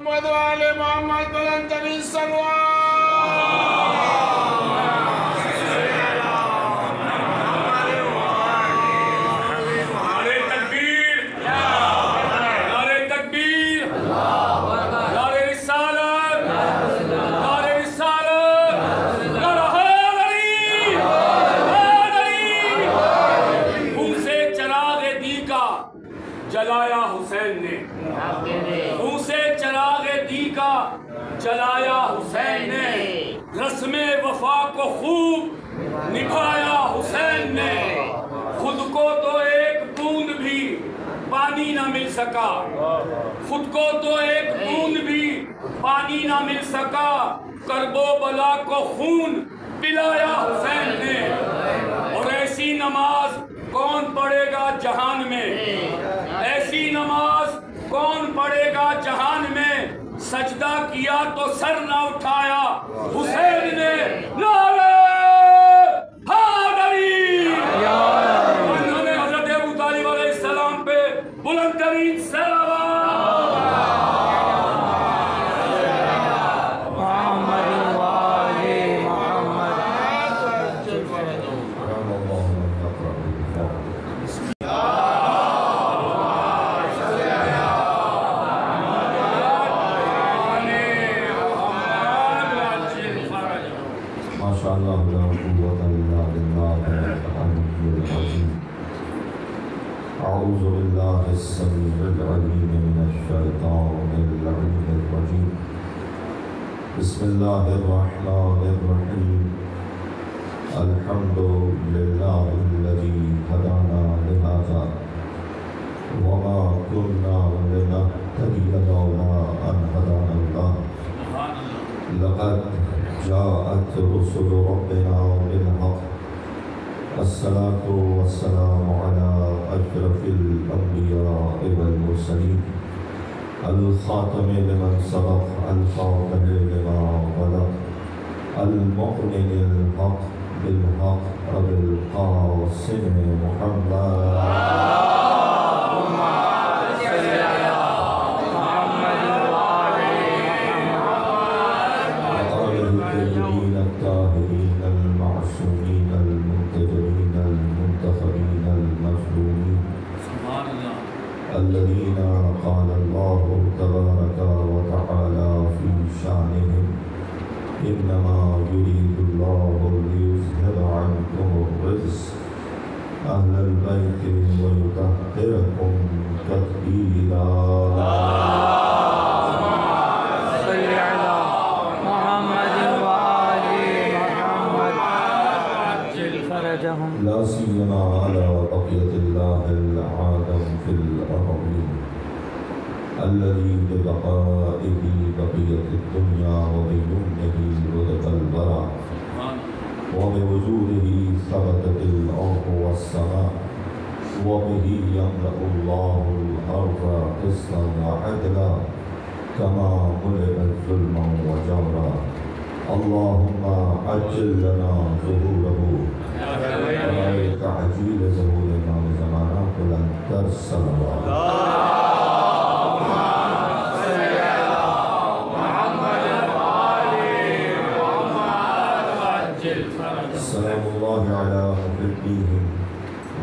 محمد وآل محمد بلند ترین صلوات. جلایا حسین نے منہ سے چراغ دی کا جلایا حسین نے رسم وفا کو خوب نبھایا حسین نے خود کو تو ایک بوند بھی پانی نہ مل سکا خود کو تو ایک بوند بھی پانی نہ مل سکا کرب و بلا کو خون پلایا حسین نے اور ایسی نماز کون پڑھے گا جہان میں ایسی نماز کون پڑھے گا جہان میں سجدہ کیا تو سر نہ اٹھایا حسین نے نعرہ حیدری انہوں نے حضرت ابو طالب علیہ السلام پہ بلند ترین أعوذ بالله السميع العليم من الشيطان اللعين الرجيم بسم الله الرحمن الرحيم الحمد لله الذي هدانا لهذا وما كنا لنهتدي لولا أن هدانا الله لقد جاءت رسل ربنا بالحق الصلاة والسلام على أشرف الأنبياء والمرسلين الخاتم لمن سبق الفاتح لما غلق المؤمن الحق بالحق أبي القاسم محمد الذين قال الله تبارك وتعالى في شانهم إنما يريد الله ليذهب عنكم الرجس أهل البيت ويطهركم تطهيرا صل على محمد وآل محمد عجل فرجهم لا سيما على بقية الله العادم في الأرضين الذي ببقائه بقية الدنيا وبيمنه رزق الورى وبوجوده ثبتت الأرض والسماء وبه يملأ الله الأرض قسطا وعدلا كما ملئت ظلما وجورا اللهم عجل لنا ظهوره تعجيل ظهورنا بزمانا لن ترسل سلام الله على محبيهم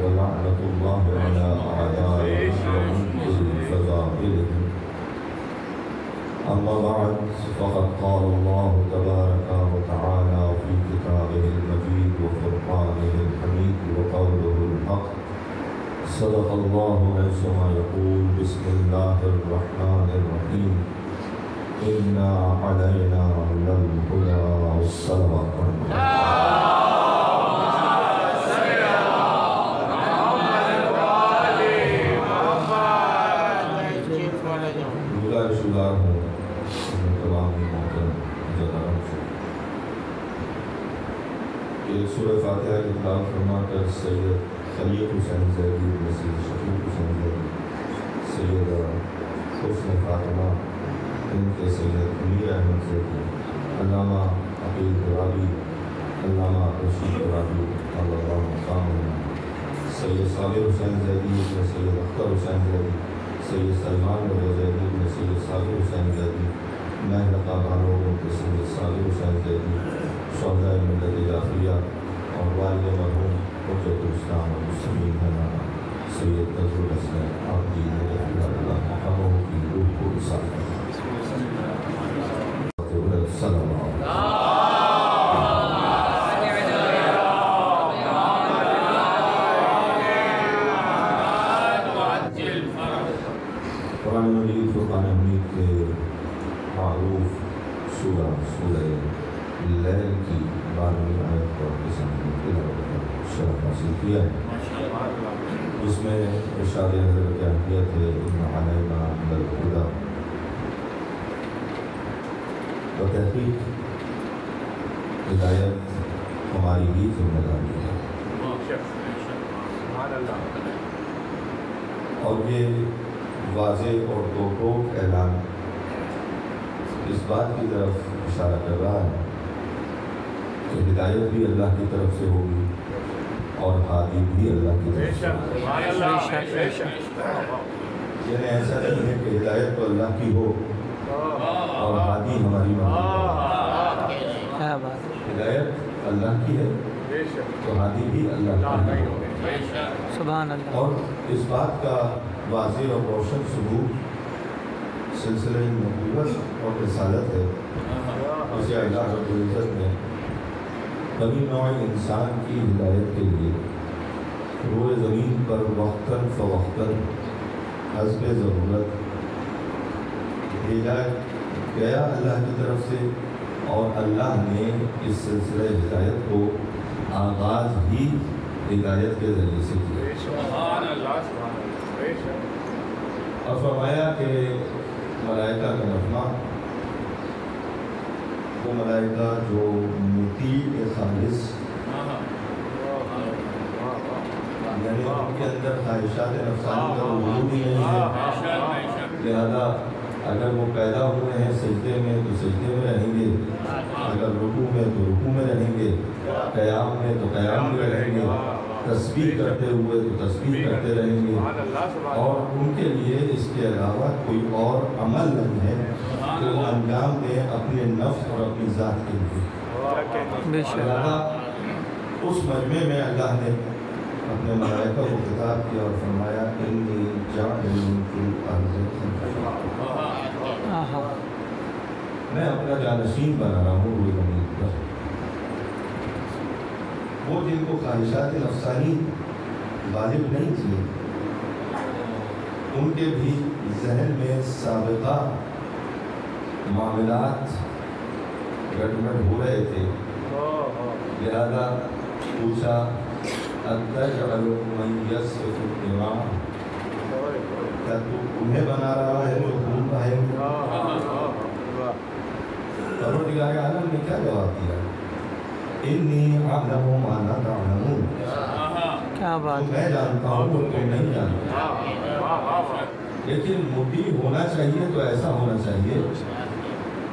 ولعنة الله على أعدائهم ومنكر فضائلهم أما بعد فقد قال الله تبارك وتعالى في كتابه المجيد وفرقانه الحميد وقوله الحق صدق الله عندما يقول بسم الله الرحمن الرحيم إنا علينا للهدى والصلوات سورہ فاتحہ کی تلاوت فرما کر سید خلیق حسین زیدی مسجد شفیق حسین زیدی سید حسن فاطمہ ان کے سید امیر احمد زیدی علامہ عقیل قرابی علامہ رشید قرابی اللہ مقام سید صالح حسین زیدی سید اختر حسین زیدی سید سلمان رضا زیدی سید صالح حسین زیدی محلقہ والوں کے سید صادق حسین زیدی شہداء ملت جعفریہ اور والد مرحوم حجت الاسلام والمسلمین مولانا سید نذر الحسنین عابدین رفیع اللہ مقاموں کی روح کو اصال صلی اللہ قرآن مجید فرقان حمید کے معروف سورہ لیل کی 12ویں آیت پر کسان نے شرف حاصل کیا ہے، جس میں ارشاد حضرت احمدیت ہے ان علینا للہدی، بتحقیق ہدایت ہماری ہی ذمہ داری ہے، اور یہ واضح اور دو ٹوک اعلان اس بات کی طرف اشارہ کر رہا ہے کہ ہدایت بھی اللہ کی طرف سے ہوگی اور ہادی بھی اللہ کی طرف سے ہوگی۔ یعنی ایسا نہیں ہے کہ ہدایت تو اللہ کی ہو اور ہادی ہماری مرضی ہے۔ ہدایت اللہ کی ہے تو ہادی بھی اللہ کی ہے، سبحان اللہ۔ اور اس بات کا واضح اور روشن ثبوت سلسلہ نبوت اور رسالت ہے، جسے اللہ رب العزت نے بنی نوع انسان کی ہدایت کے لیے روئے زمین پر وقتاً فوقتاً حسب ضرورت بھیجا گیا اللہ کی طرف سے، اور اللہ نے اس سلسلہ ہدایت کو آغاز ہی ہدایت کے ذریعے سے کیا، اور فرمایا کہ ملائکہ کا نغمہ وہ ملائکہ جو مطیع خالص یعنی ان کے اندر خواہشات نفسانی کا وجود ہی نہیں ہے، لہذا اگر وہ پیدا ہوئے ہیں سجدے میں تو سجدے میں رہیں گے، اگر رکوع میں تو رکوع میں رہیں گے، قیام میں تو قیام میں رہیں گے، تسبیح کرتے ہوئے تو تسبیح کرتے رہیں گے، اور ان کے لیے اس کے علاوہ کوئی اور عمل نہیں ہے کہ وہ انجام دیں اپنے نفس اور اپنی ذات کے لیے۔ لہذا اس مجمع میں اللہ نے اپنے ملائکہ کو خطاب کیا اور فرمایا انی جاعل فی الارض خلیفہ، میں اپنا جانشین بنا رہا ہوں روئے زمین پر۔ وہ جن کو خواہشات نفسانی غالب نہیں تھی، ان کے بھی ذہن میں سابقہ معاملات گڑبڑ ہو رہے تھے، لہذا پوچھا اتجعل من یسفک الدماء، کیا تو انہیں بنا رہا ہے جو خون بہائیں گے؟ پروردگار عالم نے کیا جواب دیا؟ انی اعلم ما لا تعلمون، کیا بات میں جانتا ہوں تو تم نہیں جانتے، لیکن مطیع ہونا چاہیے تو ایسا ہونا چاہیے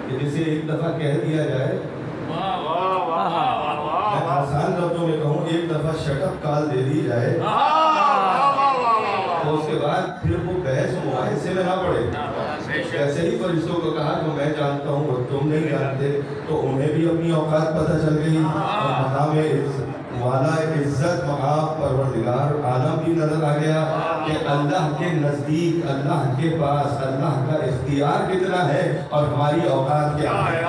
کہ جسے ایک دفعہ کہہ دیا جائے، میں آسان لفظوں میں کہوں ایک دفعہ شٹ اپ کال دے دی جائے تو اس کے بعد پھر وہ بحث مباحثے میں نہ پڑے۔ ایسے ہی فرشتوں کو کہا کہ میں جانتا ہوں اور تم نہیں جانتے، تو انہیں بھی اپنی اوقات پتہ چل گئی، اور مقام والا عزت مقام پروردگار عالم بھی نظر آ گیا کہ اللہ کے نزدیک، اللہ کے پاس اللہ کا اختیار کتنا ہے اور ہماری اوقات کیا ہے۔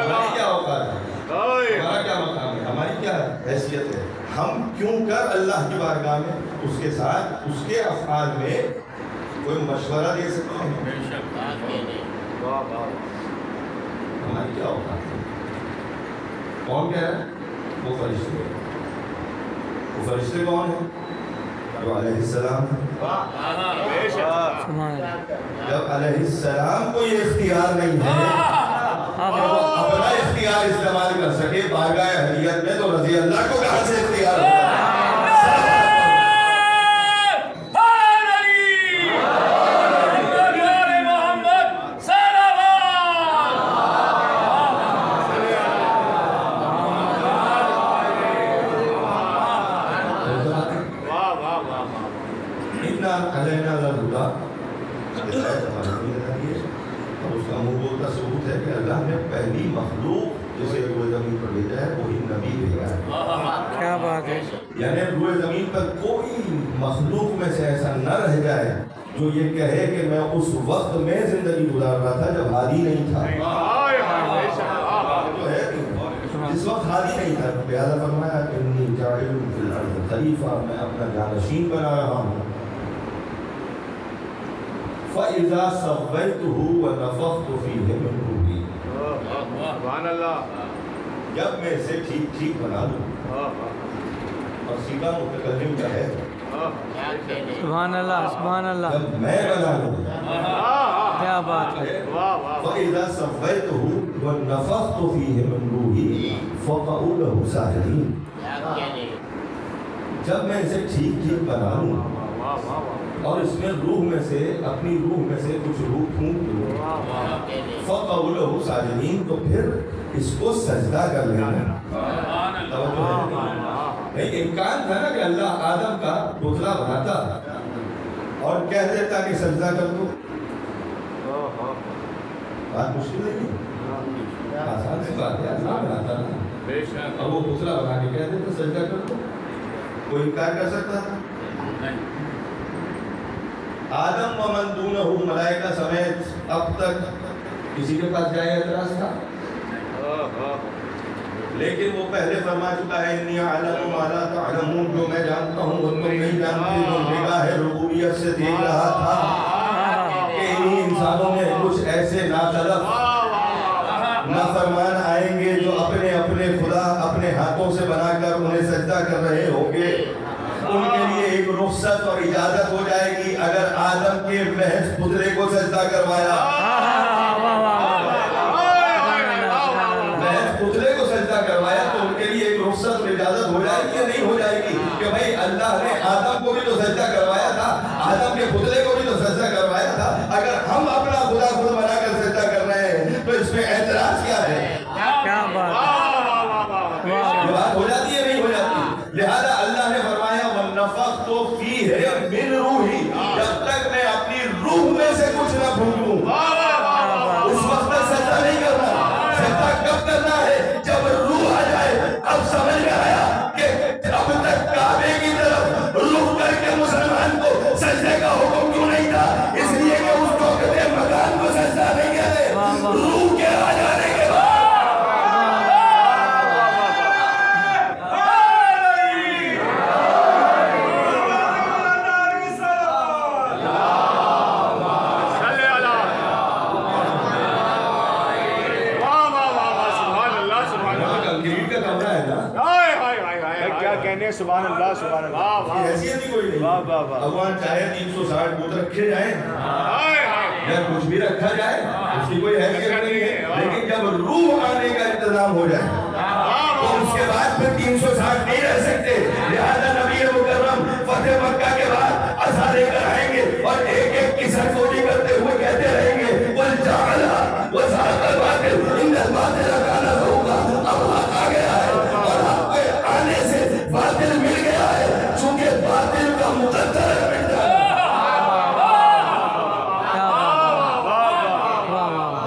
ہماری کیا اوقات ہے، ہمارا کیا مقام ہے، ہماری کیا حیثیت ہے، ہم کیوں کر اللہ کی بارگاہ میں اس کے ساتھ اس کے افعال میں کوئی مشورہ دے سکتے ہیں؟ ہماری کیا اوقات ہے؟ کون کہہ رہا ہے؟ وہ فرشتے۔ وہ فرشتے کون ہیں؟ جو علیہ السلام ہیں۔ جب علیہ السلام کو یہ اختیار نہیں ہے وہ اپنا اختیار استعمال کر سکے بارگاہ اہلیت میں، تو رضی اللہ کو کہاں سے اختیار ہوگا؟ ہدایت ہمارے لیے رہی ہے اور اس کا منہ بولتا ثبوت ہے کہ اللہ نے پہلی مخلوق جسے روئے زمین پر بھیجا ہے وہی نبی بھیجا ہے. کیا بات ہے. یعنی روئے زمین پر کوئی مخلوق میں سے ایسا نہ رہ جائے جو یہ کہے کہ میں اس وقت میں زندگی گزار رہا تھا جب ہادی نہیں تھا. اس وقت ہادی نہیں تھا. لہٰذا فرمایا کہ انی جاعل فی الارض خلیفہ، میں اپنا جانشین بنا رہا ہوں. فَإِذَا سَوَّيْتُهُ وَنَفَخْتُ فِيهِ مِنْ رُوحِي، سبحان اللہ، جب میں اسے ٹھیک ٹھیک بنا لوں. اور سیدھا متکلم کا ہے سبحان اللہ سبحان اللہ. جب میں بنا لوں. کیا بات ہے. فَإِذَا سَوَّيْتُهُ وَنَفَخْتُ فِيهِ مِنْ رُوحِي فَقَعُوا لَهُ سَاجِدِينَ. جب میں اسے ٹھیک ٹھیک بنا لوں اور اس میں روح میں سے، اپنی روح میں سے کچھ روح پھونک دوں، فَقَعُوا لَهُ سَاجِدِينَ، تو پھر اس کو سجدہ کر لینا. نہیں، امکان تھا نا کہ اللہ آدم کا پتلا بناتا اور کہہ دیتا کہ سجدہ کر دو. بات مشکل نہیں، آسان سی بات ہے. اللہ بناتا نا اور وہ پتلا بنا کے کہہ دیتا سجدہ کر دو. کوئی انکار کر سکتا تھا؟ آدم و من دونہ، ملائکہ سمیت اب تک کسی کے پاس جائے اعتراض تھا؟ لیکن وہ پہلے فرما چکا ہے انی اعلم ما لا تعلمون، جو میں جانتا ہوں وہ تم نہیں جانتے. جو نگاہ ربوبیت سے دیکھ رہا تھا کہ انہی انسانوں میں کچھ ایسے ناطلب نافرمان آئیں گے جو اپنے اپنے خدا اپنے ہاتھوں سے بنا کر انہیں سجدہ کر رہے ہوں گے. ان کے لیے ایک رخصت اور اجازت ہو جائے گی. اگر آدم کے محض پتلے کو سجدہ کروایا، محض پتلے کو سجدہ کروایا، تو ان کے لیے ایک رخصت اور اجازت ہو جائے گی یا نہیں ہو جائے گی کہ بھائی اللہ نے آدم کو بھی تو سجدہ کروایا تھا، آدم کے پتلے کو بھی تو سجدہ کروایا تھا. اگر ہم اپنا خدا خود بنا کر سجدہ کر رہے ہیں تو اس میں اعتراض کیا ہے؟ کیا بات ہے. یہ بات ہو جاتی ہے نہیں ہو جاتی؟ لہذا اللہ نے فرمایا وَنَفَخْتُ فِيهِ مِنْ رُوحِي، جب تک میں اپنی روح میں سے کچھ نہ پھونکوں اس وقت تک سجدہ نہیں کرنا. سجدہ کب کرنا ہے؟ جب روح آ جائے. اب سمجھ میں آیا کہ اب تک کعبے کی طرف رخ کر کے مسلمان کو سجدے کا حکم کیوں نہیں تھا؟ اس لیے کہ اس وقت مکان کو سجدہ نہیں کرے. روح کے آ جانے کے بعد سبحان اللہ سبحان اللہ. حیثیت ہی کوئی نہیں. بھگوان چاہے 360 بت رکھے جائیں یا کچھ بھی رکھا جائے، اس کی کوئی حیثیت نہیں ہے. لیکن جب روح آنے کا انتظام ہو جائے تو اس کے بعد پھر 360 نہیں رہ سکتے. لہذا نبی مکرم فتح مکہ کے بعد عصا لے کر آئیں گے اور ایک ایک کی سرگوشی کرتے ہوئے کہتے رہیں گے وَالْجَعَلَ وَزَاقَ الْبَاطِلُ إِنَّ الْبَاطِلَ كَانَ زَهُوقًا. اب حق آ گیا ہے اور حق کے آنے سے باطل مل گیا ہے، چونکہ باطل کا مقدر ہے.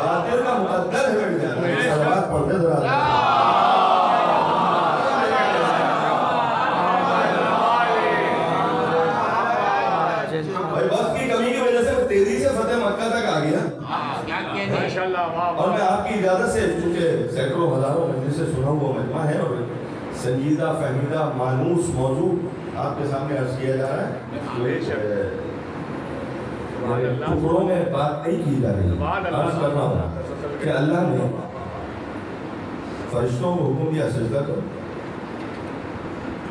باطل کا مقدر ہے. سلوات پڑھتے ذرا. بھائی وقت کی کمی کی وجہ سے تیزی سے فتح مکہ تک آ گیا. اور میں آپ کی اجازت سے، چونکہ سینکڑوں ہزاروں مجلس سے سنا ہوا مجمع ہے اور سنجیدہ فہمیدہ مانوس موضوع آپ کے سامنے عرض کیا جا رہا ہے، ٹکڑوں میں بات نہیں کی جا رہی. عرض کر رہا ہوں کہ اللہ نے فرشتوں کو حکم دیا سجدہ کرو.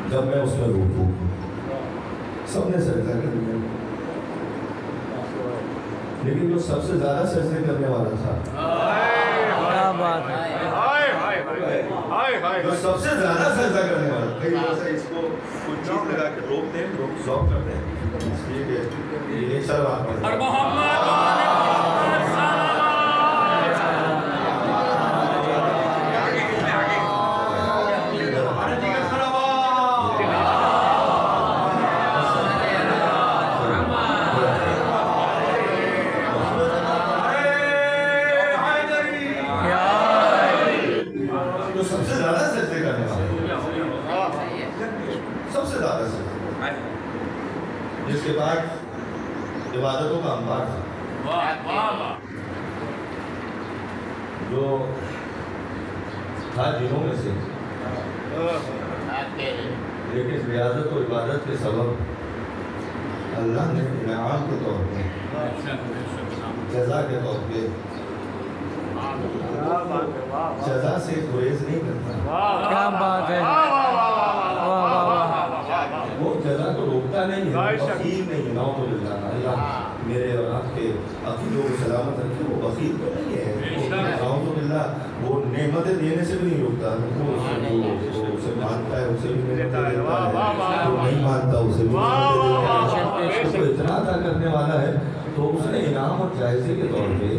جب میں اس میں روح پھونکوں سب نے سجدہ کر دیا، لیکن جو سب سے زیادہ سجدے کرنے والا تھا، کیا بات ہے. جو سب سے زیادہ سجدہ کرنے والا، کئی جیسا اس کو کچھ چیز لگا کے روک دیں، روک سوک کر دیں، اس لیے کہ یہ سر بات پڑھتا ہے. عبادتوں کا انبار تھا جو تھا جنوں میں سے، لیکن ریاضت و عبادت کے سبب اللہ نے انعام کے طور پہ، جزا کے طور پہ جزا سے گریز نہیں کرتا، کیا بات ہے، وہ جزا کو روکتا نہیں ہے، بخیل نہیں ہے، نعوذ باللہ۔ اللہ میرے اور آپ کے عقیدوں کو سلامت رکھے، وہ بخیل تو نہیں ہے، نعوذ باللہ، وہ نعمتیں دینے سے بھی نہیں روکتا، وہ اسے مانتا ہے، اسے بھی نعمتیں دیتا ہے، وہ نہیں مانتا اسے بھی نعمتیں دیتا ہے، اس کو اتنا عطا کرنے والا ہے، تو اس نے انعام اور جائزے کے طور پہ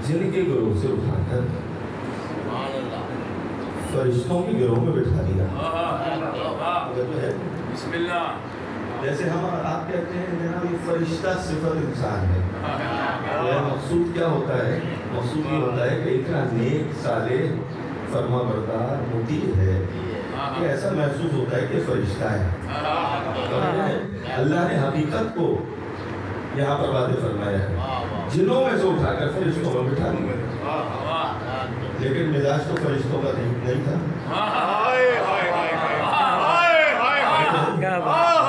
جن کے گروہ سے اٹھا کر فرشتوں کے گروہ میں بٹھا دیا۔ بسم اللہ۔ جیسے ہم آپ کہتے ہیں جناب یہ فرشتہ صفت انسان ہے، مقصود کیا ہوتا ہے؟ مقصود یہ ہوتا ہے کہ اتنا نیک، صالح، فرما بردار، مطیع ہے کہ ایسا محسوس ہوتا ہے کہ فرشتہ ہے۔ اللہ نے حقیقت کو یہاں پر واضح فرمایا ہے، جنوں میں سے اٹھا کر فرشتوں میں بٹھا دیا، لیکن مزاج تو فرشتوں کا نہیں تھا،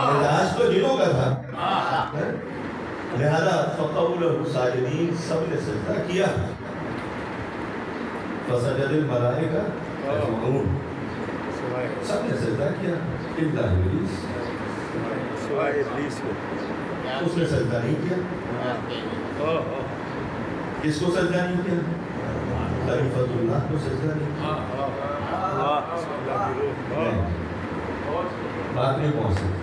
مزاج تو جنوں کا تھا، لہذا فقول الساجدین، سب نے سجدہ کیا، فسجد الملائکہ اجمعون، سب نے سجدہ کیا الا ابلیس، اس نے سجدہ نہیں کیا۔ کس کو سجدہ نہیں کیا؟ خلیفۃ اللہ کو سجدہ نہیں کیا۔ بات نہیں پہنچ سکتی،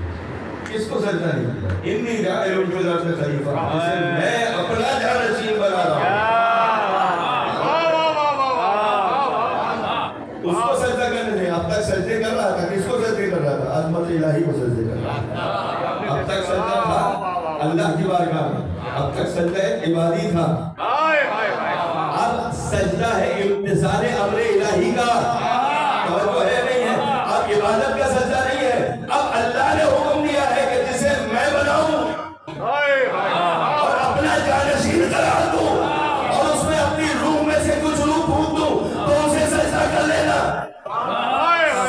کس کو سجدہ نہیں کیا؟ انی جاعل فی الارض خلیفہ، جسے میں اپنا جانشین بنا رہا ہوں، اس کو سجدہ کرنے دیں۔ اب تک سجدے کر رہا تھا، کس کو سجدے کر رہا تھا؟ عظمت الہی کو سجدے کر رہا تھا۔ اب تک سجدہ تھا اللہ کی بارگاہ میں، اب تک سجدہ عبادی تھا، اب سجدہ ہے امتثال امر الہی کا، توجہ ہے نہیں ہے؟ اب عبادت کا سجدہ نہیں ہے، اب اللہ نے حکم دیا ہے کہ جسے میں بناؤں اور اپنا جانشین قرار دوں اور اس میں اپنی روح میں سے کچھ روح پھونک دوں تو اسے سجدہ کر لینا۔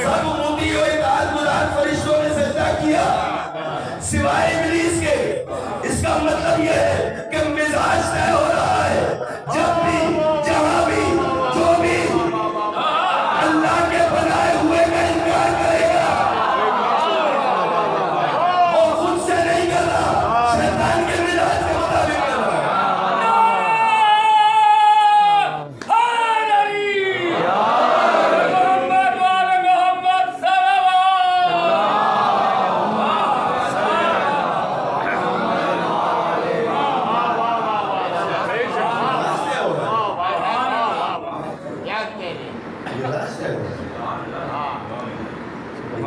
سب مطیع و اطاعت گزار فرشتوں نے سجدہ کیا سوائے ابلیس کے۔ اس کا مطلب یہ ہے کہ مزاج طے ہو رہا ہے، جب بھی، جہاں بھی، جو بھی اللہ کے بنائے ہوئے کا انکار کرے گا وہ خود سے نہیں کر رہا، شیطان کے مزاج کے مطابق کر رہا ہے۔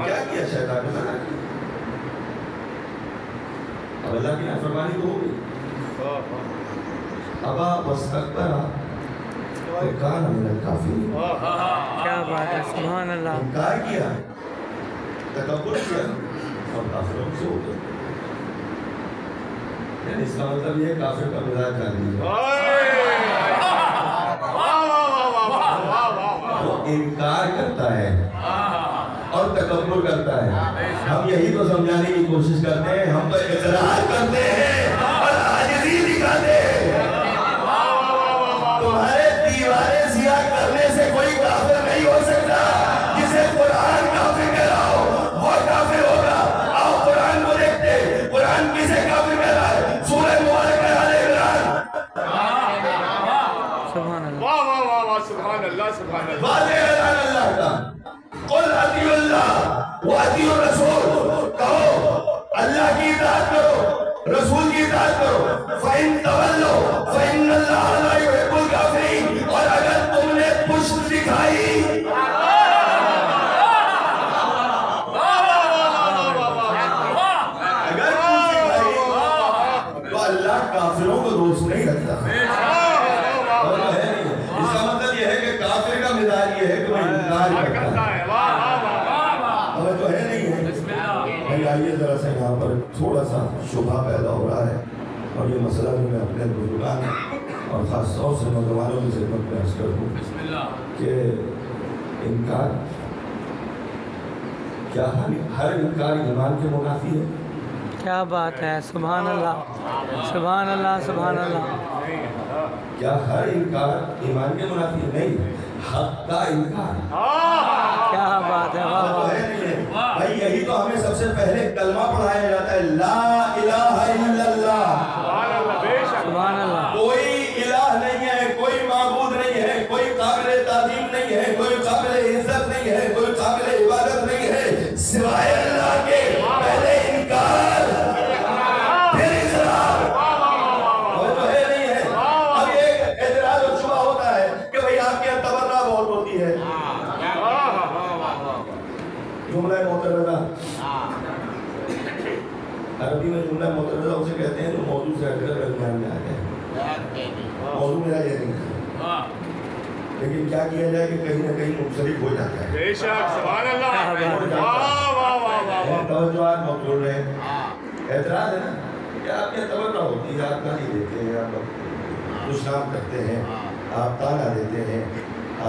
کیا کیا شیطان نے؟ منع کیا، اب اللہ کی نافرمانی تو ہو گئی۔ ابا واستکبر وکان من الکافرین، کیا بات ہے، سبحان اللہ، انکار کیا، تکبر کیا اور کافروں سے ہو گیا۔ یعنی اس کا مطلب یہ کافر کا مزاج جان لیجیے، وہ انکار کرتا ہے اور تکبر کرتا ہے۔ ہم یہی تو سمجھانے کی کوشش کرتے ہیں، ہم تو اقرار کرتے ہیں اور عاجزی دکھاتے ہیں۔ تمہارے دیواریں سیاہ کرنے سے کوئی کافر نہیں ہو سکتا، جسے قرآن کافر کہہ رہا ہو وہ کافر ہوگا۔ آؤ قرآن کو دیکھتے، قرآن کسے کافر کہہ رہا ہے؟ سورہ مبارک ہے آل عمران، سبحان اللہ، سبحان اللہ، سبحان اللہ، واضح اعلان اللہ کا، قل اطیعوا اللہ واطیعوا الرسول، کہو اللہ کی اطاعت کرو، رسول کی اطاعت کرو، فَإِن تَوَلَّوْا فَإِنَّ اللَّهَ لَا يُحِبُّ الْكَافِرِينَ، اور اگر تم نے پشت دکھائی تو اللہ کافروں کو دوست نہیں رکھتا۔ اس کا مطلب یہ ہے کہ کافر کا مزاج یہ ہے کہ وہ انکار کرتا ہے، تو ہے نہیں ہے۔ آئیے ذرا سے یہاں یہاں پر تھوڑا سا شبہ پیدا ہو رہا ہے، اور یہ مسئلہ جو میں اپنے بزرگان اور خاص طور سے نوجوانوں کی خدمت میں عرض کر دوں کہ انکار، کیا ہر انکار ایمان کے منافی ہے؟ کیا بات ہے، سبحان اللہ سبحان اللہ سبحان اللہ. کیا ہر انکار ایمان کے منافی ہے؟ نہیں، حق کا انکار. کیا بات ہے، واہ واہ. بھائی یہی تو ہمیں سب سے پہلے کلمہ پڑھایا جاتا ہے، لا الہ الا اللہ. سبحان اللہ. کوئی الہ نہیں ہے، کوئی معبود نہیں ہے، کوئی قابل تعظیم نہیں ہے، کوئی قابل عزت نہیں ہے، کوئی قابل عبادت نہیں ہے سوائے اللہ کے. پہلے انکار پھر اقرار. وہ تو ہے نہیں ہے. اب یہ اعتراض اور شبہ ہوتا ہے کہ بھئی آپ کے یہاں تبرہ بہت ہوتی ہے. جملہ معترضہ، عربی میں جملہ معترضہ اسے کہتے ہیں جو موضوع سے ہٹ کر درمیان میں آ جائے. موضوع میرا یہ نہیں ہے، لیکن کیا کیا جائے کہ کہیں نہ کہیں منسلک ہو جاتا ہے. بے شک، سبحان اللہ. توجہات مقبول رہے. اعتراض ہے نا کہ آپ کے توجہ ہوتی ہے، آپ گالی دیتے ہیں، آپ دشنام کرتے ہیں، آپ تانا دیتے ہیں،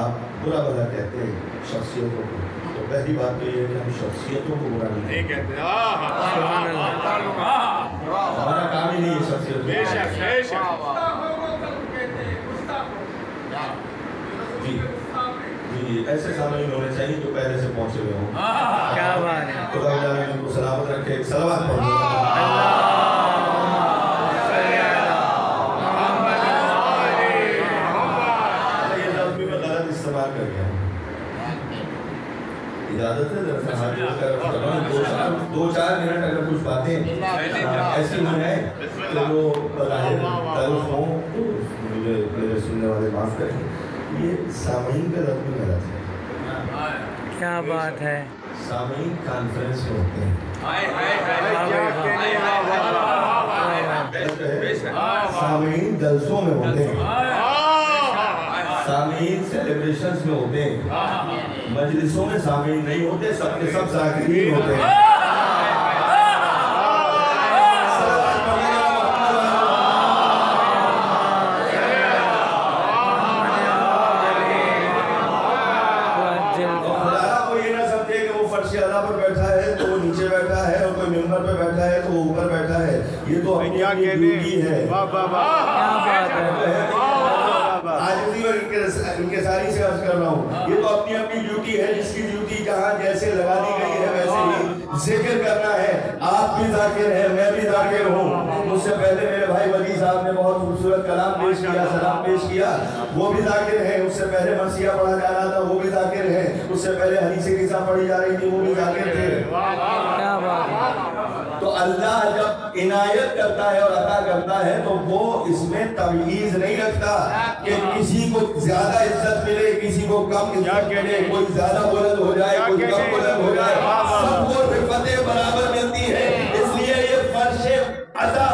آپ برا بھلا کہتے ہیں شخصیتوں کو. تو پہلی بات تو یہ ہے کہ ہم شخصیتوں کو برا نہیں کہتے. ہمارا کام ہی نہیں ہے شخصیت. بے شک بے شک. جی جی ایسے سامعین ہونے چاہیے جو پہلے سے پہنچے ہوئے ہوں. کیا بات ہے. خدا تعالیٰ ان کو سلامت رکھے. ایک صلوات پڑھیں. یہ لفظ بھی میں غلط استعمال کر گیا. اجازت ہے ذرا ہاتھ جوڑ کر دو چار منٹ اگر کچھ باتیں ایسی ہو جائیں کہ جو بظاہر تلخ ہوں تو مجھے میرے سننے والے معاف کریں. یہ سامعین کا لفظ بھی غلط ہے. کیا بات ہے. سامعین کانفرنس میں ہوتے ہیں. سامعین جلسوں میں ہوتے ہیں. سامعین سیلیبریشنز میں ہوتے ہیں. مجلسوں میں سامعین نہیں ہوتے، سب کے سب ذاکرین ہوتے ہیں. یہ تو اپنی ڈیوٹی ہے. عاجزی اور انکساری سے عرض کر رہا ہوں، یہ تو اپنی اپنی ڈیوٹی ہے. جس کی ڈیوٹی جہاں جیسے لگا دی گئی ہے ویسے ہی ذکر کرنا ہے. آپ بھی ذاکر ہیں، میں بھی ذاکر ہوں. مجھ سے پہلے میرے بھائی ولی صاحب نے بہت خوبصورت کلام پیش کیا، سلام پیش کیا، وہ بھی ذاکر ہیں. اس سے پہلے مرثیہ پڑھا جا رہا تھا، وہ بھی ذاکر ہیں. اس سے پہلے حدیث قصہ پڑھی جا رہی تھی، وہ بھی ذاکر تھے. تو اللہ جب عنایت کرتا ہے اور عطا کرتا ہے تو وہ اس میں تمیز نہیں رکھتا کہ کسی کو زیادہ عزت ملے، کسی کو کم عزت ملے، کوئی زیادہ بلند ہو جائے، کوئی کم بلند ہو جائے، سب کو رفعت برابر ملتی ہے. اس لیے یہ فرش عطا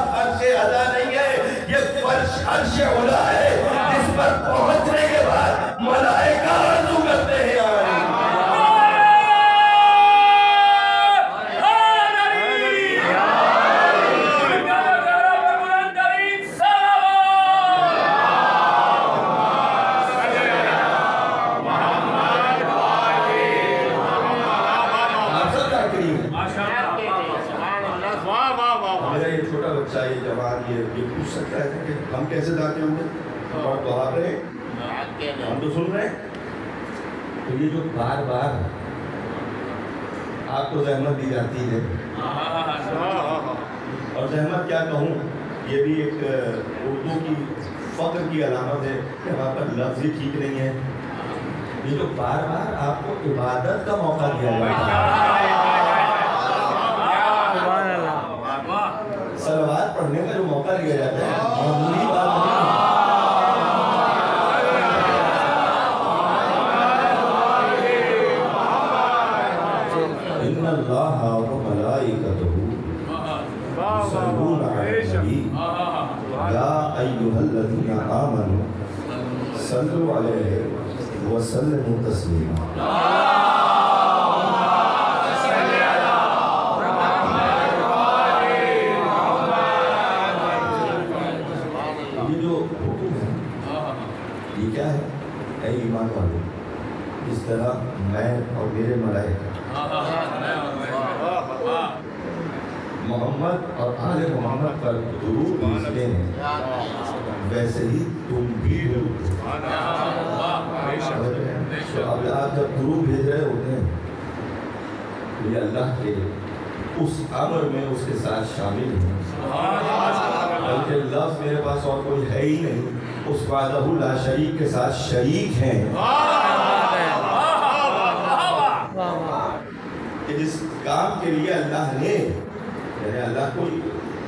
نہیں ہے، یہ فرش عرش علا ہے جس پر پہنچنے کے بعد ملائکہ آرزو کرتے ہیں. یہ پوچھ سکتا ہے کہ ہم کیسے ذاکر ہوں گے؟ اور دعا رہے ہم تو سن رہے ہیں. تو یہ جو بار بار آپ کو زحمت دی جاتی ہے، اور زحمت کیا کہوں، یہ بھی ایک اردو کی فخر کی علامت ہے کہ وہاں پر لفظ ہی ٹھیک نہیں ہے. یہ جو بار بار آپ کو عبادت کا موقع دیا جاتا ہے، صلوات پڑھنے کا جو موقع دیا جاتا ہے، معمولی بات نہیں ہے. ان اللہ وملائکتہ یصلون علی النبی یا ایھا الذین آمنوا صلوا علیہ وسلموا تسلیما. اے ایمان والو اس طرح میں اور میرے ملائکہ محمد اور آل محمد پر درود بھیجتے ہیں ویسے ہی تم بھی درود تو اب آپ جب درود بھیج رہے ہوتے ہیں یہ اللہ کے اس امر میں اس کے ساتھ شامل ہیں بلکہ لفظ میرے پاس اور کوئی ہے ہی نہیں اس وحدہ لا شریک کے ساتھ شریک ہیں کہ جس کام کے لیے اللہ نے یعنی اللہ کوئی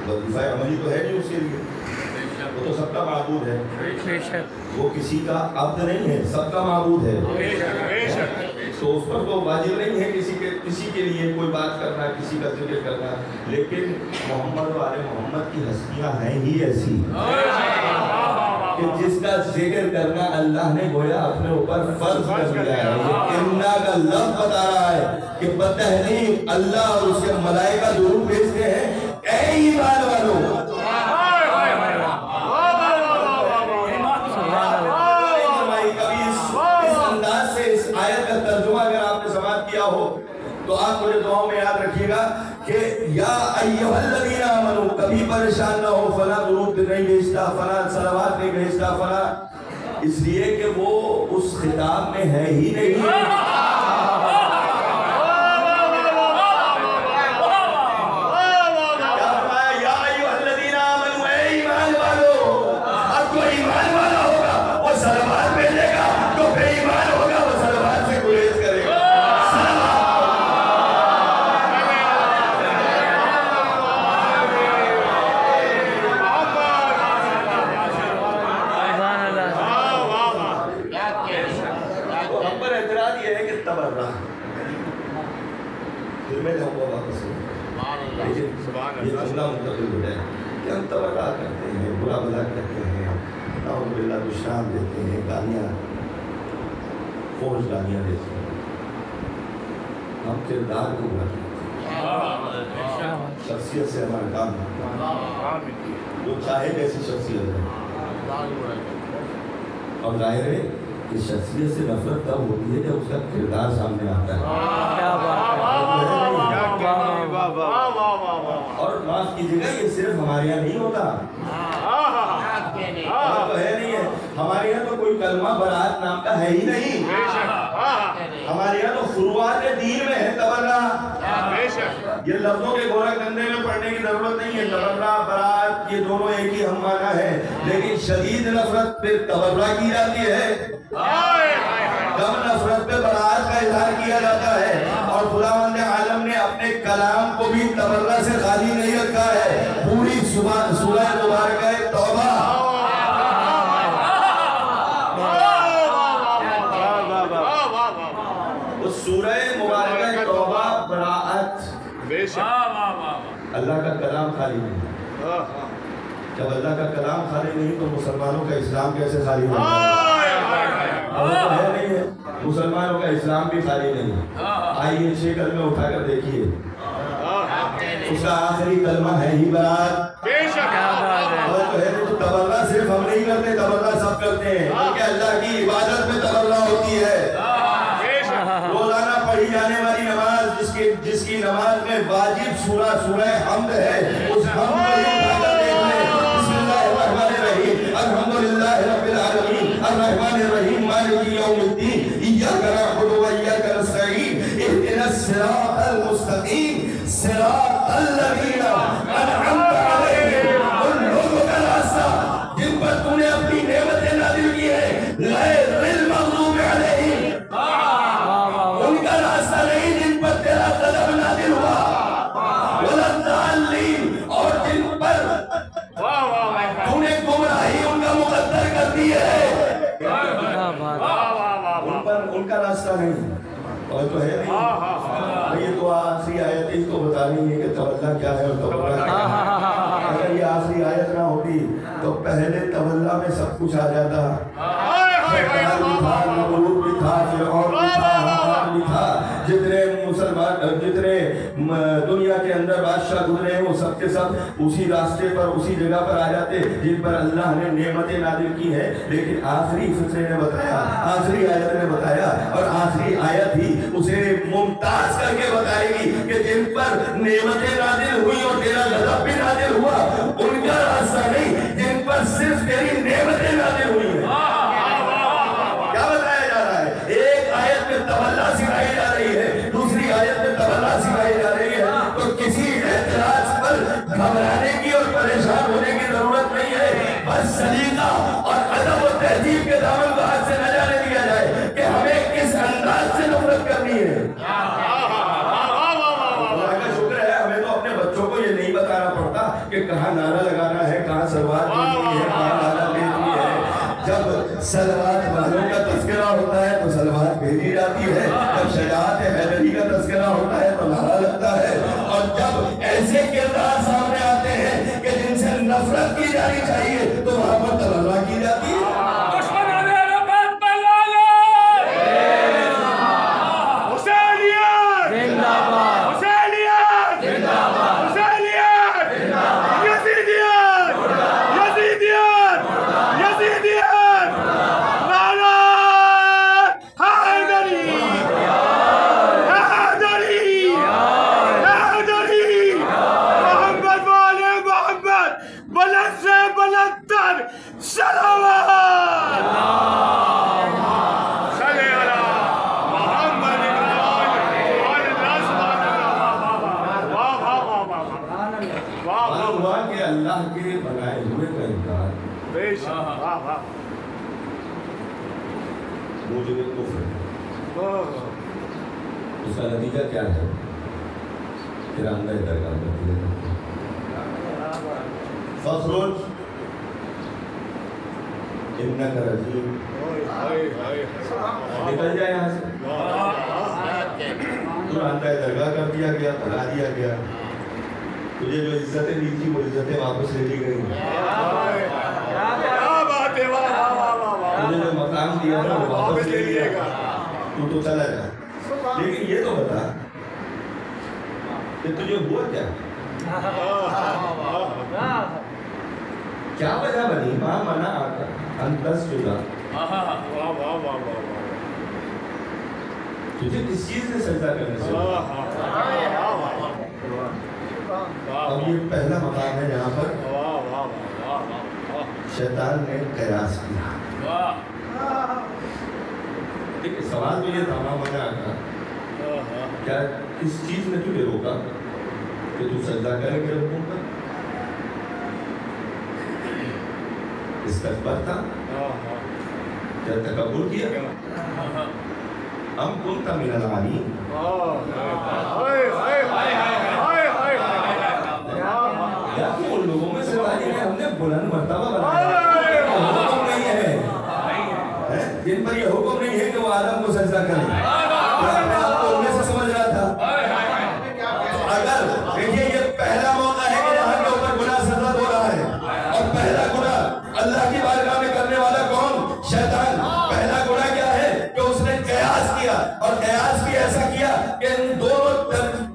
وظیفہ عملی تو ہے نہیں اس کے لیے وہ تو سب کا معبود ہے وہ کسی کا عبد نہیں ہے سب کا معبود ہے تو اس پر تو واجب نہیں ہے کسی کے لیے کوئی بات کرنا کسی کا ذکر کرنا لیکن محمد و آل محمد کی ہستیاں ہیں ہی ایسی کہ جس کا ذکر کرنا اللہ نے گویا اپنے اوپر فرض کر دیا ہے یہ امنا کا لفظ بتا رہا ہے کہ بتحریم اللہ اور اس کے ملائکہ درود بھیجتے ہیں اے ایمان والو تو آپ مجھے دعاؤں میں یاد رکھیے گا کہ یا ایھا الذین آمنو کبھی پریشان نہ ہو فلاں درود نہیں بھیجتا فلاں صلوات نہیں بھیجتا فلاں اس لیے کہ وہ اس خطاب میں ہے ہی نہیں یہ جملہ منتقل ہو جائے کہ ہم تبرع کرتے ہیں برا بھلا کرتے ہیں نعوذ باللہ دشنام دیتے ہیں گالیاں فوج گالیاں دیتے ہیں ہم کردار کو برا کرتے ہیں شخصیت سے ہمارا کام ہے جو چاہے کیسی شخصیت ہے اور ظاہر ہے کہ شخصیت سے نفرت تب ہوتی ہے جب اس کا کردار سامنے آتا ہے اور معاف کیجیے گا یہ صرف ہمارے یہاں نہیں ہوتا تو ہے نہیں ہے ہمارے یہاں تو کوئی کلمہ برات نام کا ہے ہی نہیں ہمارے یہاں تو فروعات دین میں ہے تبرع یہ لفظوں کے گورا کندھے میں پڑھنے کی ضرورت نہیں ہے تبرع برات یہ دونوں ایک ہی ہم معنی ہے لیکن شدید نفرت پہ تبرع کی جاتی ہے کم نفرت پہ برات کا اظہار کیا جاتا ہے اور خداوند عالم نے اپنے کلام کو بھی تبرع سے خالی نہیں رکھا ہے پوری سورہ مبارکہ توبہ اس سورہ مبارکہ توبہ براءت اللہ کا کلام خالی نہیں جب اللہ کا کلام خالی نہیں تو مسلمانوں کا اسلام کیسے خالی ہوگا وہ تو ہے نہیں ہے مسلمانوں کا اسلام بھی خالی نہیں آئیے 6 کلمے اٹھا کر دیکھیے اس کا آخری کلمہ ہے ہی برات تو تبرع صرف ہم نہیں کرتے تبرع سب کرتے ہیں بلکہ اللہ کی عبادت میں تبرع ہوتی ہے روزانہ پڑھی جانے والی نماز جس کی نماز میں واجب سورہ حمد ہے اس حمد کو ہی اٹھا کر دیکھ لیں بسم اللہ الرحمن الرحیم الحمدللہ رب العالمین الرحمن الرحیم مالک یوم الدین ایاک نعبد و ایاک نستعین اهدنا الصراط المستقیم صراط الذین انعمت علیہم ان لوگوں کا راستہ جن پر تو نے اپنی نعمتیں نازل کی ہے غیر المغضوب علیہم ان کا راستہ نہیں جن پر تیرا غضب نازل ہوا ولا الضالین اور جن پر تو نے گمراہی ان کا مقدر کر دی ہے ان کا راستہ نہیں اور تو ہے نہیں یہ تو آخری آیت ہی تو بتا رہی ہے کہ تولہ کیا ہے اور تولہ کیا ہے اگر یہ آخری آیت نہ ہوتی تو پہلے تولہ میں سب کچھ آ جاتا جتنے مسلمان جتنے دنیا کے اندر بادشاہ گزرے ہیں وہ سب کے سب اسی راستے پر اسی جگہ پر آ جاتے جن پر اللہ نے نعمتیں نازل کی ہیں. لیکن آخری فقرے نے بتایا, آخری آیت نے بتایا, اور آخری آیت ہی اسے ممتاز کر کے بتائے گی کہ جن پر نعمتیں نازل ہوئی اور تیرا غضب بھی نازل ہوا ان کا راستہ نہیں, جن پر صرف تیری نعمتیں نازل ہوئی ہیں. کیا بتایا جا رہا ہے؟ ایک آیت میں تولا سکھائی جا رہی ہے, دوسری آیت میں تولا سکھائی جا رہی ہے. تو کسی اعتراض پر گھبرانے کی اور پریشان ہونے کی ضرورت نہیں ہے, بس سلیقہ اور ادب و تہذیب کے دامن کو ہاتھ سے نہ جانے دیا جائے کہ ہمیں کس انداز سے نفرت کرنی ہے. اللہ کا شکر ہے ہمیں تو اپنے بچوں کو یہ نہیں بتانا پڑتا کہ کہاں نعرہ لگانا ہے, کہاں سلوات بھیجنی ہے, کہاں نعرہ بھیجنی ہے. جب سلوات والوں کا تذکرہ ہوتا ہے تو سلوات بھیجی جاتی ہے, جب شجاعت حیدری کا تذکرہ ہوتا ہے تو نعرہ لگتا ہے, اور جب ایسے کردار سامنے آتے ہیں کہ جن سے نفرت کی جانی چاہیے تو وہاں پر تلوہ کی جاتی ہے. اس کا نتیجہ کیا ہے؟ پھر اندر درگاہ میں فخرج انک رجیم, نکل جائے یہاں سے. تو اندر درگاہ کر دیا گیا, بنا دیا گیا, تجھے جو عزتیں دی تھی وہ عزتیں واپس لے لی گئی. تجھے جو مقام دیا تھا وہ واپس لے لیا گا, تو چلا جا. لیکن یہ تو بتا کہ تجھے ہوا کیا, کیا وجہ بنی؟ ماں منع آتا اندس جدا, تجھے کس چیز نے سجدہ کرنے سے ہوتا؟ اب یہ پہلا مقام ہے جہاں پر شیطان نے قیاس کیا. دیکھیں سوال تو یہ تھا, ماں منع آتا کیا کس چیز نے تجھے روکا کہ تو سجدہ کرے گے رکوع پر؟ استکبار تھا کیا تکبر کیا؟ ام کنت من العالین, یا تو ان لوگوں میں سے والی ہے ہم نے بلند مرتبہ بنایا حکم نہیں ہے, جن پر یہ حکم نہیں ہے کہ وہ آدم کو سجدہ کریں. اپنے آپ کو انہیں سے سمجھ رہا تھا. اگر دیکھیے یہ پہلا موقع ہے کہ جہاں کے اوپر گناہ سرزد ہو رہا ہے, اور پہلا گناہ اللہ کی بارگاہ میں کرنے والا کون؟ شیطان. پہلا گناہ کیا ہے کہ اس نے قیاس کیا, اور قیاس بھی ایسا کیا کہ ان دونوں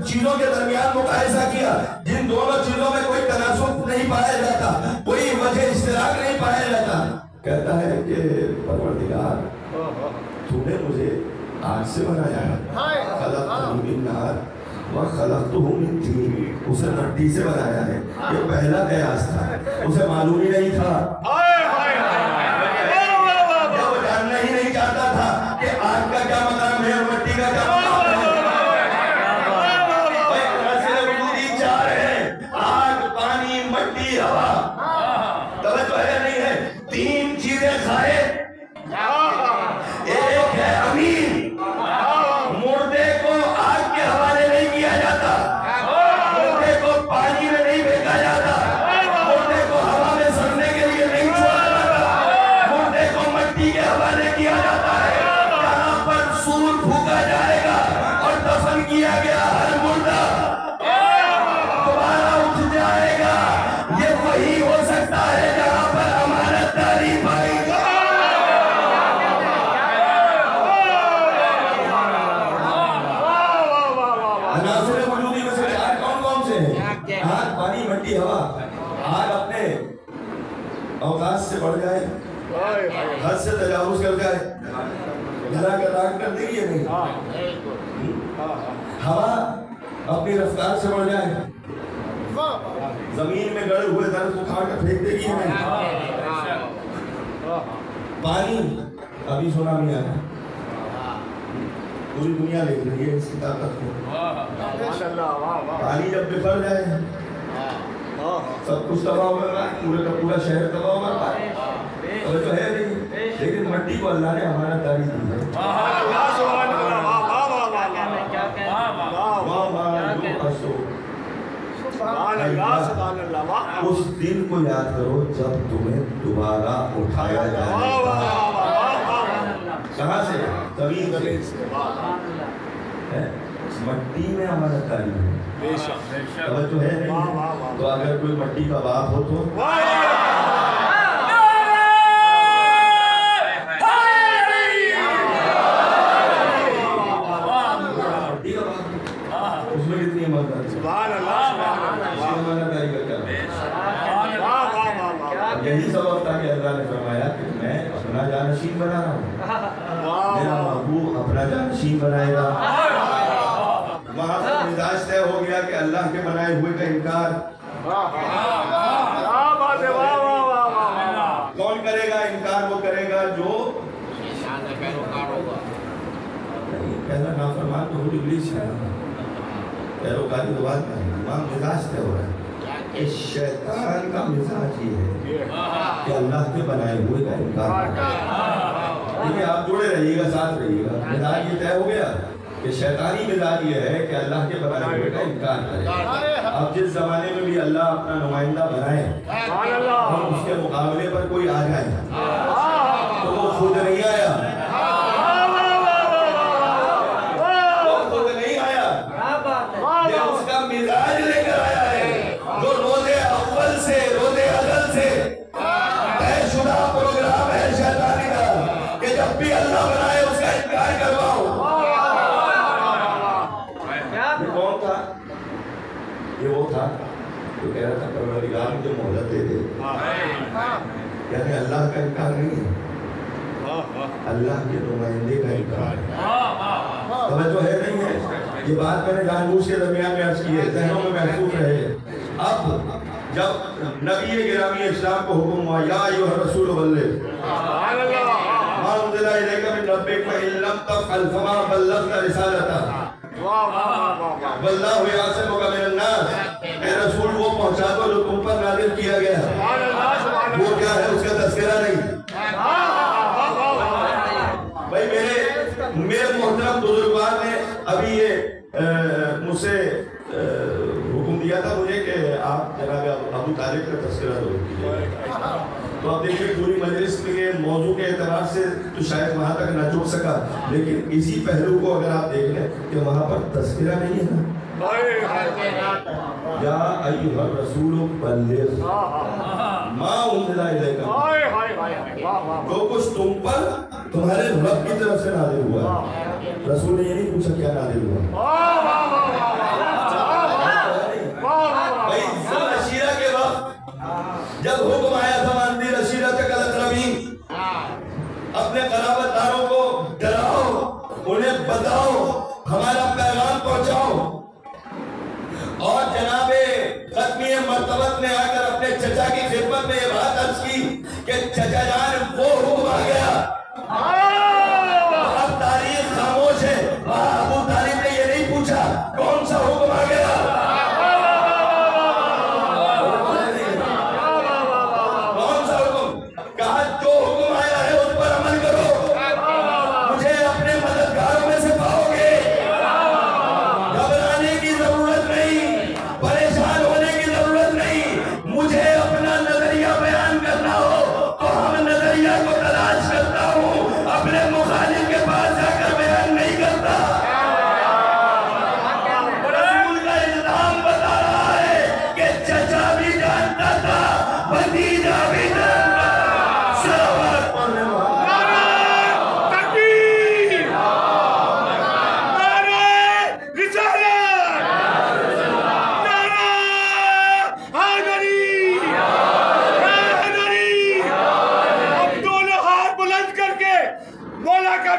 چیزوں کے درمیان مقایسہ کیا جن دونوں چیزوں میں کوئی تناسب نہیں پایا جاتا, کوئی وجہ اشتراک نہیں پایا جاتا. کہتا ہے کہ پروردگار تو نے مجھے آگ سے بنایا ہے, خلقتنی من نار وخلقتہ من طین, اسے مٹی سے بنایا ہے. یہ پہلا قیاس تھا, اسے معلوم ہی نہیں تھا, وہ جاننا ہی نہیں چاہتا تھا کہ آگ کا کیا مقام ہے اور مٹی کا کیا مقام ہے. چار ہے, آگ, پانی, مٹی, ہوا. توجہ ہے نہیں ہے, تین چیزیں کھائے. ایک ہے امین, مردے کو آگ کے حوالے نہیں کیا جاتا, مردے کو پانی میں نہیں پھینکا جاتا, مردے کو ہوا میں سڑنے کے لیے نہیں اوقات سے بڑھ جائے، حد سے تجاوز کر جائے، گلا کا راگ کر دے گی یا نہیں؟ ہوا اپنی رفتار سے بڑھ جائے، زمین میں گڑے ہوئے درخت کو کھا کر پھینک دے گی یا نہیں؟ پانی ابھی سونامی آیا، پوری دنیا دیکھ رہی ہے اس کی طاقت کو۔ پانی جب بکھر جائے سب کچھ تباہ ہوگا، پورے کا پورا شہر تباہ ہوگا، اور تو ہے نہیں، لیکن مٹی کو اللہ نے ہمارا تاریخ دی ہے۔ اس دن کو یاد کرو جب تمہیں دوبارہ اٹھایا جائے گا۔ کہاں سے؟ زمین سے، مٹی میں ہمارا تعلیم ہے، توجہ ہے نہیں؟ تو اگر کوئی مٹی کا باپ ہو تو اس میں کتنی ایمانداری ہے، ہمارا تعلیم کا کیا ہے؟ یہی سبب تھا کہ اللہ نے فرمایا کہ میں اپنا جانشین بنا رہا ہوں، میرا محبوب اپنا جانشین بنائے گا۔ وہاں پر مزاج طے ہو گیا کہ اللہ کے بنائے ہوئے کا انکار کون کرے گا؟ انکار وہ کرے گا جو پہلا نافرمان تو خود ابلیس ہے، پیروکاری تو بات نہیں، وہاں مزاج طے ہو رہا ہے کہ شیطان کا مزاج یہ ہے کہ اللہ کے بنائے ہوئے کا انکار کرے۔ ٹھیک ہے، آپ جڑے رہیے گا، ساتھ رہیے گا۔ مزاج یہ طے ہو گیا کہ شیطانی مزاج یہ ہے کہ اللہ کے بنائے ہوئے کا انکار کرے۔ اب جس زمانے میں بھی اللہ اپنا نمائندہ بنائے اور اس کے مقابلے پر کوئی آ جائے تو وہ خود نہیں آیا، وہ خود نہیں آیا، یہ اس کا مزاج لے کر آیا ہے جو روز اول سے، روز ازل سے طے شدہ پروگرام ہے شیطانی کا کہ جب بھی اللہ بنائے اس کا انکار کرواؤ۔ یہ کون تھا؟ یہ وہ تھا جو کہہ رہا تھا پروردگار مجھے مہلت دے دے، یعنی اللہ کا انکار نہیں ہے، اللہ کے نمائندے کا انکار ہے۔ توجہ ہے نہیں ہے؟ یہ بات میں نے جان بوجھ کے درمیان میں عرض کی ہے، ذہنوں میں محفوظ رہے۔ اب جب نبی گرامی اسلام کو حکم ہوا یا ایھا الرسول بلغ ما انزل الیک من ربک فإن لم تفعل فما بلغت رسالتہ واللہ یعصمک من الناس، اے رسول وہ پہنچا دو جو تم پر نازل کیا گیا، وہ کیا ہے اس کا تذکرہ نہیں۔ بھائی میرے محترم بزرگوار نے ابھی یہ مجھ سے حکم دیا تھا مجھے کہ آپ جناب ابو طالب کا تذکرہ ضرور کیجیے، تو آپ دیکھیں پوری مجلس کے موضوع کے اعتبار سے تو شاید وہاں تک نہ چھوٹ سکا، لیکن اسی پہلو کو اگر آپ دیکھ لیں کہ وہاں پر تذکرہ نہیں ہے نا، یا ایھا الرسول بلغ ما انزل الیک، جو کچھ تم پر تمہارے رب کی طرف سے نازل ہوا، رسول نے یہ نہیں پوچھا کیا نازل ہوا۔ بھائی ذوالعشیرہ کے وقت جب حکم آیا تھا وانذر عشیرتک الاقربین، اپنے قرابت داروں کو ڈراؤ، انہیں بتاؤ، ہمارا پیغام پہنچاؤ، اور جناب ختمی مرتبت نے آ کر اپنے چچا کی خدمت میں یہ بات عرض کی کہ چچا جان وہ حکم آ گیا، اب تاریخ خاموش ہے، ابو طالب نے یہ نہیں پوچھا کون سا حکم آ گیا، کون سا حکم، کہا جو حکم آیا ہے اس پر عمل کرو، مجھے اپنے مددگاروں میں سے پاؤ گے، گھبرانے کی ضرورت نہیں، پریشان ہونے کی ضرورت نہیں، مجھے اپنا نظریہ بیان کرنا ہو تو ہم نظریہ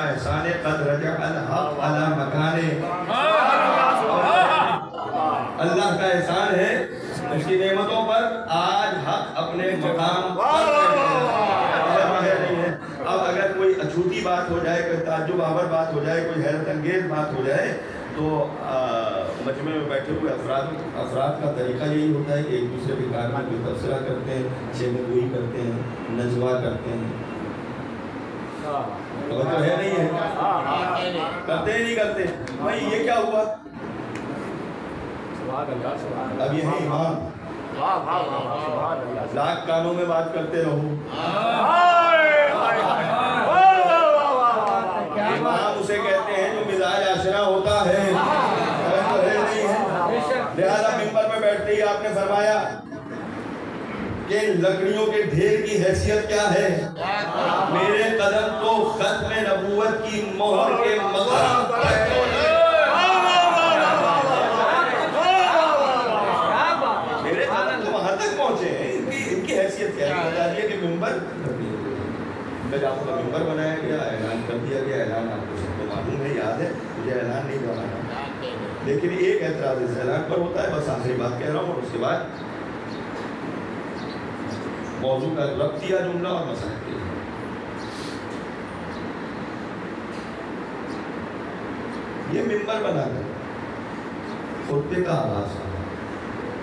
احسان قد رجع الحق علی مکانے. اللہ کا احسان ہے اس کی نعمتوں پر آج حق اپنے مقام پر نہیں ہے. اب اگر کوئی اچھوتی بات ہو جائے, کوئی تعجب آور بات ہو جائے, کوئی حیرت انگیز بات ہو جائے تو مجمع میں بیٹھے ہوئے افراد کا طریقہ یہی ہوتا ہے کہ ایک دوسرے کے کار میں کوئی تبصرہ کرتے ہیں, چیمہ گوئی کرتے ہیں, نجوا کرتے ہیں. توجہ ہے نہیں ہے, کرتے ہی نہیں کرتے. بھائی یہ کیا ہوا؟ اب یہ ہے امام, لاکھ کانوں میں بات کرتے رہو. امام اسے کہتے ہیں جو مزاج آشنا ہوتا ہے. لہذا منبر میں بیٹھتے ہی آپ نے فرمایا کہ لکڑیوں کے ڈھیر کی حیثیت کیا ہے؟ میرے قدم تو ختم نبوت کی مہر کے مقام پر. میرے قدم تو وہاں تک پہنچے ہیں. ان کی حیثیت کیا ہے؟ بتا دیا کہ منبر جب آپ کا منبر بنایا گیا, اعلان کر دیا گیا. اعلان آپ کو سب کو معلوم ہے, یاد ہے, مجھے اعلان نہیں دہرانا. لیکن ایک اعتراض اس اعلان پر ہوتا ہے, بس آخری بات کہہ رہا ہوں, اور اس کے بعد موضوع کا ربطیہ جملہ اور مسائل کے لیے. یہ منبر بنا کر خطبے کا آغاز ہے.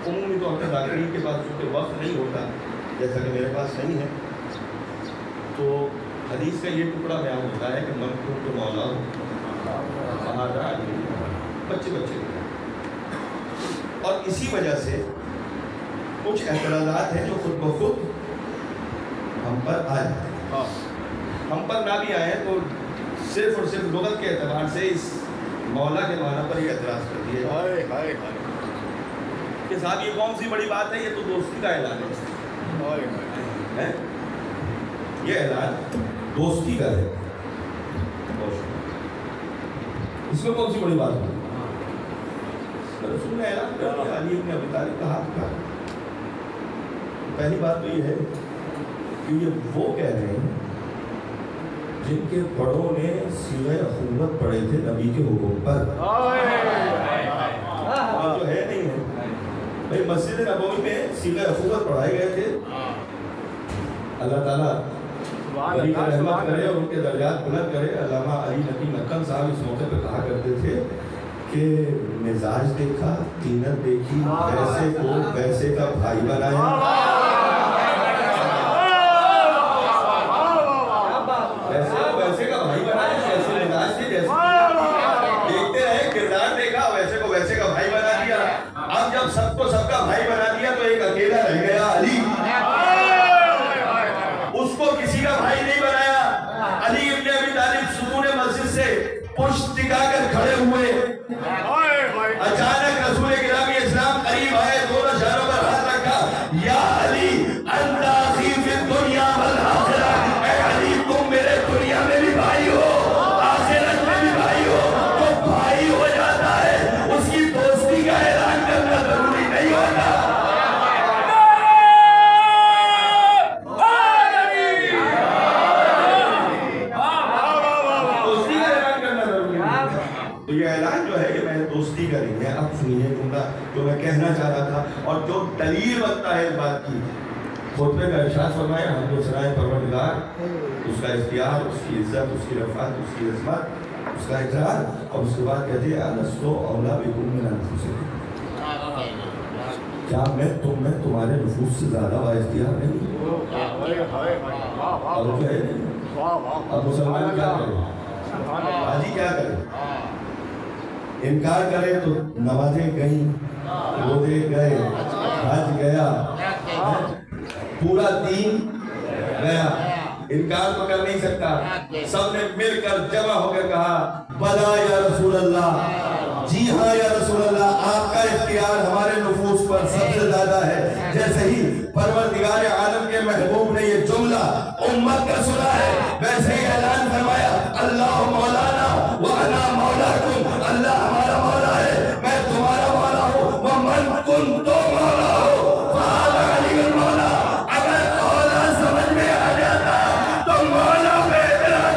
عمومی طور پر ذاکرین کے پاس چونکہ وقت نہیں ہوتا, جیسا کہ میرے پاس نہیں ہے, تو حدیث کا یہ ٹکڑا بیان ہوتا ہے کہ من کنت مولا بچے اور اسی وجہ سے کچھ اعتراضات ہیں جو خود بخود ہم پر آئے. ہم پر نہ بھی آئے تو صرف اور صرف لغت کے اعتبار سے اس مولا کے معنی پر یہ اعتراض کر دیے کہ صاحب یہ کون سی بڑی بات ہے, یہ تو دوستی کا اعلان ہے. یہ اعلان دوستی کا ہے, اس میں کون سی بڑی بات ہے؟ رسول نے اعلان کر دیا, علی ابن ابی طالب کا ہاتھ کا. پہلی بات تو یہ ہے کہ یہ وہ کہہ رہے ہیں جن کے بڑوں نے صیغہ اخوت پڑھے تھے نبی کے حکم پر. جو ہے نہیں ہے بھائی, مسجد نبوی میں صیغہ اخوت پڑھائے گئے تھے. اللہ تعالیٰ علی کا رحمت کرے اور ان کے درجات بلند کرے. علامہ علی نقی نقل صاحب اس موقع پہ کہا کرتے تھے کہ مزاج دیکھا, قیمت دیکھی, ویسے کو ویسے کا بھائی بنایا. ویسے کو ویسے کا بھائی بنایا, جیسے مزاج تھے جیسے دیکھتے رہے, کردار دیکھا, ویسے کو ویسے کا بھائی بنا دیا. اب جب سب کو سب کا بھائی بنا دیا تو ایک اکیلا رہ گیا علی, اس کو کسی کا بھائی نہیں بنایا. علی ابن ابی طالب ستون مسجد سے پشت ٹکا کر کھڑے ہوئے. اچانک رسول کرام اسلام قریب آئے, دونوں شہروں پر ہاتھ رکھا, یا علی انت اخی فی الدنیا والآخرہ. اے علی تم میرے دنیا میں بھی بھائی ہو, آخرت میں بھی بھائی ہو. تو بھائی ہو جاتا ہے, اس کی دوستی کا اعلان کرنا ضروری نہیں ہوتا. تو یہ اعلان جو ہے کہ میں دوستی کریں گے. اب سنیے جملہ جو میں کہنا چاہ رہا تھا اور جو دلیل بنتا ہے اس بات کی. خطبے کا ارشاد فرمایا, ہم کو سنائے پروردگار, اس کا اختیار, اس کی عزت, اس کی رفعت, اس کی عظمت, اس کا اقرار, اور اس کے بعد کہتے ہیں الست اولیٰ بکم من انفسکم. کیا میں تمہارے نفوس سے زیادہ با اختیار نہیں؟ اور جو ہے اب مسلمان کیا کرے, حاجی کیا کرے؟ انکار کرے تو نمازیں گئیں, روزے گئے, حج گیا, پورا دین گیا. انکار تو کر نہیں سکتا. سب نے مل کر جمع ہو کر کہا بلا یا رسول اللہ, جی ہاں یا رسول اللہ, آپ کا اختیار ہمارے نفوس پر سب سے زیادہ ہے. جیسے ہی پروردگار عالم کے محبوب نے یہ جملہ امت کا سنا ہے, ویسے ہی اعلان فرمایا اللہ مولانا وانا مولاکم. اللہ ہمارا مولا ہے, میں تمہارا مولا ہوں. ومن کنتم مولا ہو فہذا علی المولا. اگر مولا سمجھ میں آ جاتا تو مولا پہ اعتراض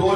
2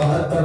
72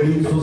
300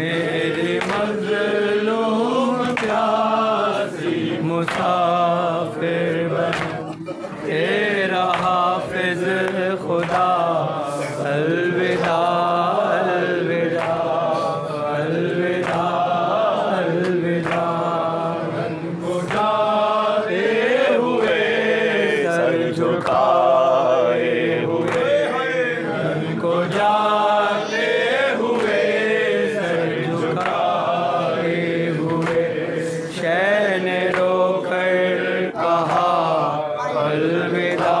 میری مظلوم پیاسی مسافر بن تیرا حافظ خدا الوداع الوداع الوداع الوداع من کو جاتے ہوئے سر جھکائے ہوئے من کو جاتے ہوئے سر جھکائے ہوئے شے نے رو کر کہا الوداع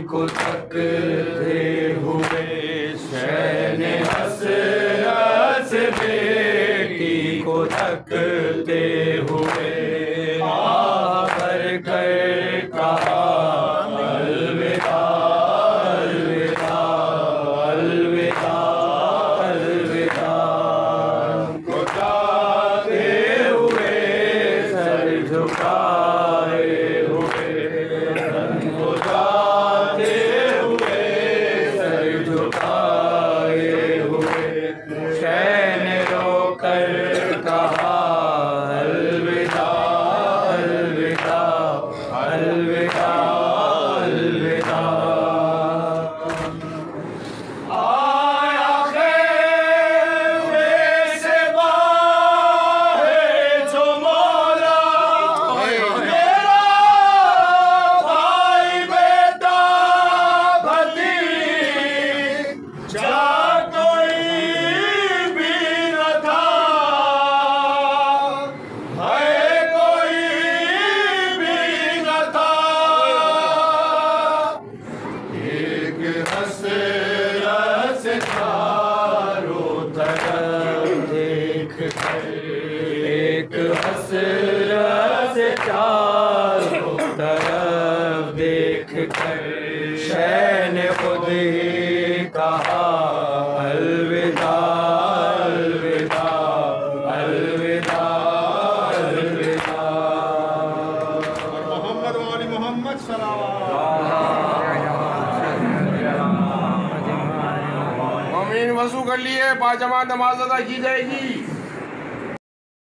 کو تکتے ہوئے شین حسرت بیٹی کو تکتے ہوئے آہ بھر کر کہا الوداع الوداع الوداع الوداع کو جاتے ہوئے سر جھکائے ہوئے کو جاتے ہوئے سر جھکائے ہوئے شین رو کر کہا الوداع الوداع الوداع الوداع آیا خیر سے باہ جو مولا میرا بھائی بیٹا بھلی جا کوئی بھی نہ تھا ہے کوئی بھی نہ تھا ایک حسرت سے چاروں طرف دیکھ کر ایک حسرت سے چاروں طرف دیکھ کر شے نے خود ہی کہا الوداع الوداع الوداع الوداع محمد وآل محمد صلوات مومنین وضو کر لیے، پانچ جماعت نماز ادا کی جائے گی۔